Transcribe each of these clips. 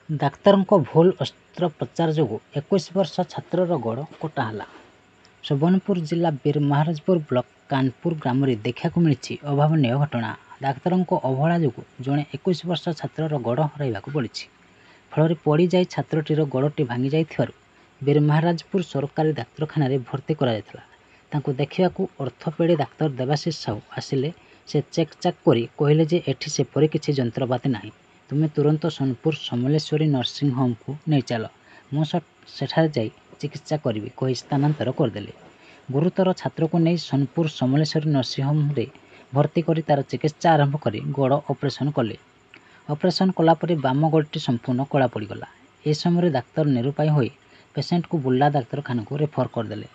Doctor भूल अस्त्रोपचार जो 21 वर्ष छात्र गोड़ कटाला। सुवर्णपुर जिला बीर महाराजपुर ब्लॉक कानपुर ग्राम में देखा मिली अभावन घटना। डाक्तर अवहेला जो जड़े 21 वर्ष छात्र गोड़ हर पड़ी फल पड़ जा छात्रटीर गोड़टी भांगी जा बीर महाराजपुर सरकारी डाक्तखाना भर्ती कर देखा अर्थोपेडी डाक्तर देवाशीष साहू आसिले से चेक चाक कर कहले जे एठी सेपरी किसी जंत्रपाति ना तुम्हें तुरंत सोनपुर समलेश्वरी नर्सिंग होम को नहीं चल मुझे जा चिकित्सा करी कही स्थानांतर करदे। गुरुतर छात्र को नहीं सोनपुर समलेश्वरी नर्सिंग होम रे भर्ती कर तार चिकित्सा आरंभ कर गोड़ ऑपरेशन कले। ऑपरेशन कलापर बाम गोड़टी संपूर्ण कला पड़गला। ए समय डाक्तर निरुपाय हो पेसेंट को बुर्ला डाक्तखाना को रेफर करदे।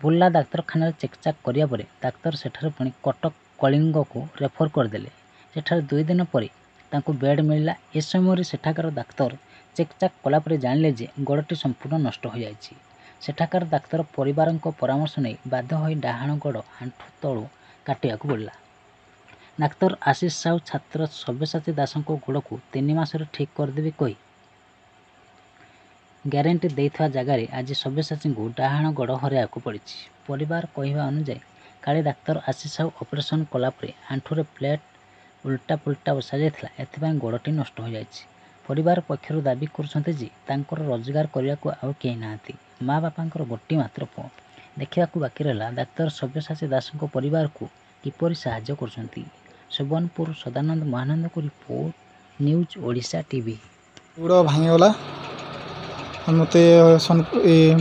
बुर्ला डाक्तखाना चेकचाक कराया डाक्तर सेठार पुणी कटक कलिंग को रेफर करदे। सेठार 2 दिन पर बेड मिलला। ए समय सेठाकार डाक्तर चेकचाक कलापर जानिले जे गोड़टी संपूर्ण नष्ट हो जाइए। सेठाकार डाक्तर परिवार परामर्श नहीं बाध्य हो डाहाण गोड़ आंठू तलू काटिया पड़ा। डाक्तर आशीष साहू छात्र सब्यसाची दास गोड़ को 3 मास ठीक करदेवी कही ग्यारंटी देता जगार आज सब्यसाची को डाहाण गोड़ हर पड़ी। परिवार कहवा अनुसार काली डाक्तर आशीष साहू ऑपरेशन कलापर आंठूरे प्लेट उल्टा पुल्टा बसा जाता एथपाई गोड़टी नष्ट हो जाए। परिवार पक्षर दाबी कर रोजगार करने को आउ कहीं ना माँ बापा गोटे मात्र पुओ देखा बाकी रहा डाक्तर सब्यसाची दास परिवार को किपरि साहाय्य कर। सुवर्णपुर सदानंद महानंद को रिपोर्ट न्यूज ओडिशा टीवी। गोड़ भांगीगला मत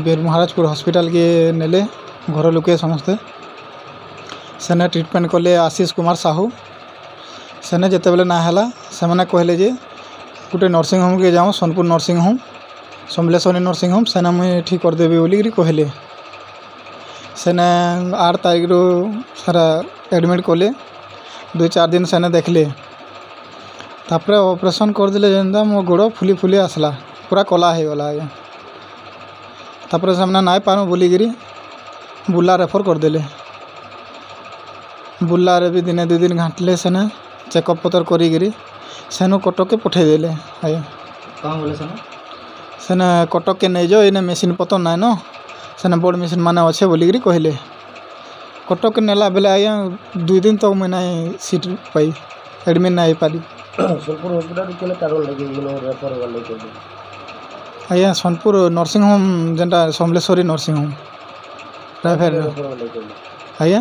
बीर महाराजपुर हॉस्पिटल के नेले घर लोके समस्ते सेने ट्रीटमेंट कले आशीष कुमार साहू सेने जिते बेले ना है से मैंने कहले जे गोटे नर्सिंग होम के जाऊँ Sonpur nursing home Samaleswari nursing home सेना मुझे ठीक करदेवी बोलिकी कहले। सेने 8 तारीख रू सारा एडमिट कले 2-4 दिन सेने देखले तापर ऑपरेशन करदे जेनता मो गोड़ फुली फुली आसला पूरा कला हो गला। तापर से ना पारू बोलिकी बुर्ला रेफर करदे। बुर्ला रे भी दिने 2 दिन घाटले सेने चेकअप पतर करी सेनु कटक के पठेदेले। सेने कटक के नहीं जाओ इने मेसीन पतर ना न सेने बड़ मेसीन माने अच्छे बोलिकी कहले। कटक के नेला बेले आज्ञा 2 दिन तक मुझे ना सीट पाई एडमिट ना पारी। आज्ञा सोनपुर नर्सिंग होम जेनटा समलेश्वरी नर्सिंग होम प्राइवेट आज्ञा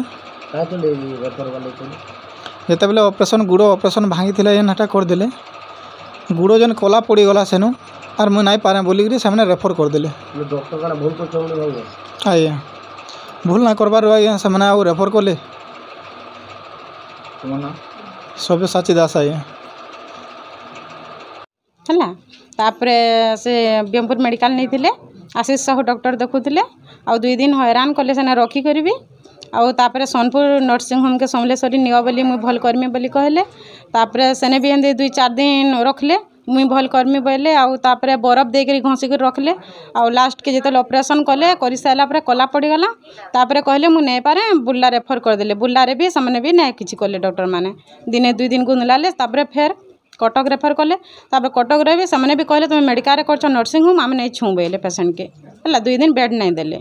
जिते बेले ऑपरेशन गुड़ ऑपरेशन भांगी था करदे गुड़ जेन कला पड़गला सेनु आर मुझे नहीं पारे बोलिकी से रेफर करदे। आज्ञा भूल ना करबार आज्ञा से रेफर कले सब्यसाची दास आज्ञा है। तापरे से ब्रह्मपुर मेडिकल नहीं थिले आशीष साहू डॉक्टर देखुले आ 2 दिन हैरान कले सेना रखी करी आउ तापरे सोनपुर नर्सिंग होम के समलेश्वरी नियो बोली मुई भल करमी बोली कहले। तापरे सेने भी एंदे 2-4 दिन रखले मुई भल करमी बोले आउ तापरे बरफ देकरी घसी कर रखले आउ लास्ट के जेतल ऑपरेशन कले करि साला परे कला पड़गला। तापरे कहले मु नहीं पारे बुर्ला रेफर करदेले। बुर्ला रे भी सामने भी नहीं किछि कले डॉक्टर माने दिने 2 दिन गुंदलाले तापरे फेर कटक रेफर कले। तापरे कटक रे भी सामने भी कहले तुम मेडिकल कर नर्सिंग होम आम नहीं छू बोले पेसेंट के है 2 दिन बेड नहीं देले।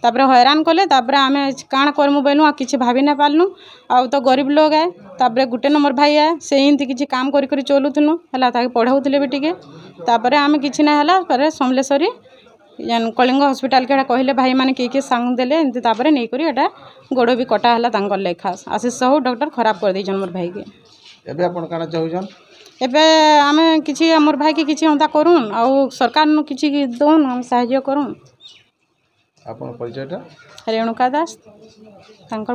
तापरे हैरान कले तापरे आमे काण करमु बोलू किसी भाभी ना पालनु आउ तो गरीब लोग है। तापरे गुटे नंबर भाई है से हिंदी किसी काम करी करी चलुथुनु है ताके पढ़ाउथिले भी टिके। तापरे आमे किछि ना हला पर समलेश्वरी जन कलिंग हॉस्पिटल के कहले भाई माने के सांग देले एंती तापरे नै करी एटा गोड़ भी कटा हला तांकर लेखा आशीष साहू डॉक्टर खराब कर दै मोर भाई के। एबे अपन काना चाहुजन एबे आमे किछि मोर भाई के किछि होता करूँ आउ सरकार नु किछि दोन हम सहायता करूँ। अपन परिचयटा रेणुका दास तांकर